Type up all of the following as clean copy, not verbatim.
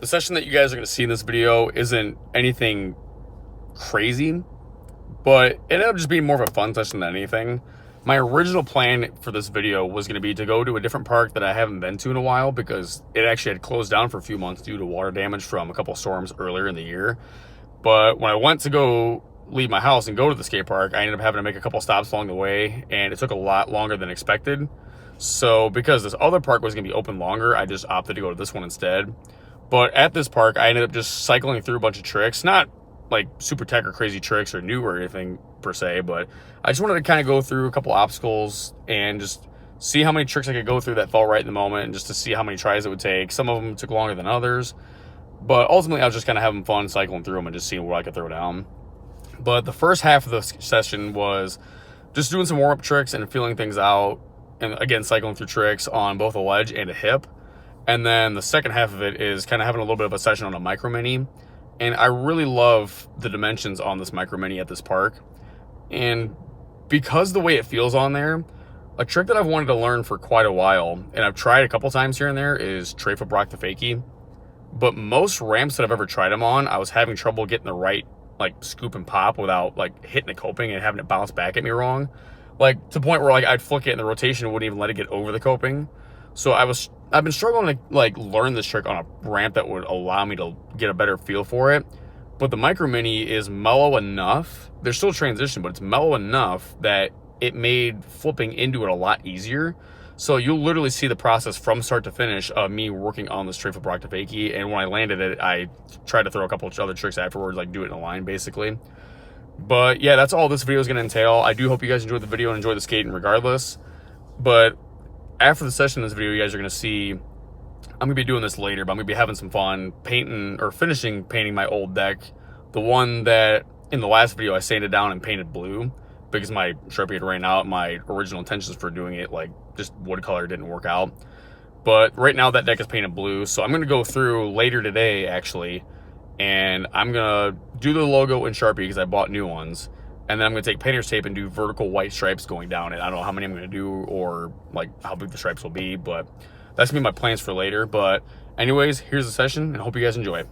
the session that you guys are going to see in this video isn't anything crazy, but it ended up just being more of a fun session than anything. My original plan for this video was going to be to go to a different park that I haven't been to in a while because it actually had closed down for a few months due to water damage from a couple storms earlier in the year. But when I went to go leave my house and go to the skate park, I ended up having to make a couple stops along the way, and it took a lot longer than expected. So because this other park was going to be open longer, I just opted to go to this one instead. But at this park, I ended up just cycling through a bunch of tricks, not like super tech or crazy tricks or new or anything per se, but I just wanted to kind of go through a couple obstacles and just see how many tricks I could go through that felt right in the moment, and just to see how many tries it would take. Some of them took longer than others, but ultimately I was just kind of having fun cycling through them and just seeing what I could throw down. But the first half of the session was just doing some warm-up tricks and feeling things out, and again cycling through tricks on both a ledge and a hip. And then the second half of it is kind of having a little bit of a session on a micro mini. And I really love the dimensions on this micro mini at this park. And because the way it feels on there, a trick that I've wanted to learn for quite a while, and I've tried a couple times here and there, is tray flip rock the fakie. But most ramps that I've ever tried them on, I was having trouble getting the right like scoop and pop without like hitting the coping and having it bounce back at me wrong. Like to the point where like I'd flick it and the rotation wouldn't even let it get over the coping. So I've been struggling to like learn this trick on a ramp that would allow me to get a better feel for it. But the micro mini is mellow enough. There's still transition, but it's mellow enough that it made flipping into it a lot easier. So you'll literally see the process from start to finish of me working on this tray flip rock to fakie. And when I landed it, I tried to throw a couple of other tricks afterwards, like do it in a line basically. But yeah, that's all this video is going to entail. I do hope you guys enjoyed the video and enjoy the skating regardless. But after the session in this video, you guys are going to see, I'm going to be doing this later, but I'm going to be having some fun painting or finishing painting my old deck. The one that in the last video I sanded down and painted blue because my Sharpie had ran out. My original intentions for doing it, like just wood color, didn't work out. But right now that deck is painted blue. So I'm going to go through later today actually, and I'm going to do the logo in Sharpie because I bought new ones. And then I'm going to take painter's tape and do vertical white stripes going down it. I don't know how many I'm going to do or like how big the stripes will be, but that's going to be my plans for later. But anyways, here's the session and hope you guys enjoy.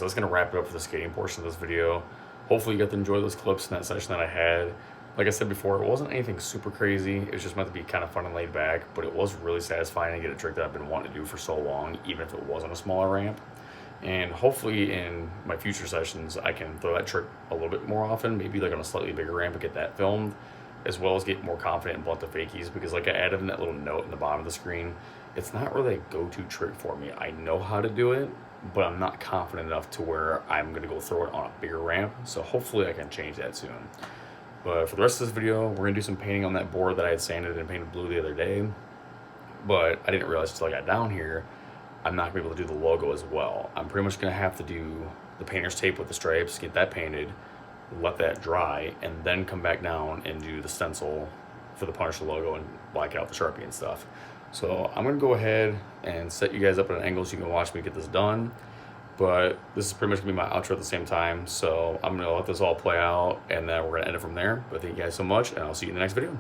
so that's going to wrap it up for the skating portion of this video. Hopefully you got to enjoy those clips in that session that I had. Like I said before, it wasn't anything super crazy. It was just meant to be kind of fun and laid back, but it was really satisfying to get a trick that I've been wanting to do for so long, even if it wasn't a smaller ramp. And hopefully in my future sessions, I can throw that trick a little bit more often, maybe like on a slightly bigger ramp and get that filmed, as well as get more confident and blunt the fakies, because like I added in that little note in the bottom of the screen, it's not really a go-to trick for me. I know how to do it, but I'm not confident enough to where I'm going to go throw it on a bigger ramp. So hopefully I can change that soon. But for the rest of this video, we're going to do some painting on that board that I had sanded and painted blue the other day. But I didn't realize until I got down here, I'm not going to be able to do the logo as well. I'm pretty much going to have to do the painter's tape with the stripes, get that painted, let that dry, and then come back down and do the stencil for the Punisher logo and black out the Sharpie and stuff. So I'm going to go ahead and set you guys up at an angle so you can watch me get this done. But this is pretty much going to be my outro at the same time. So I'm going to let this all play out, and then we're going to end it from there. But thank you guys so much, and I'll see you in the next video.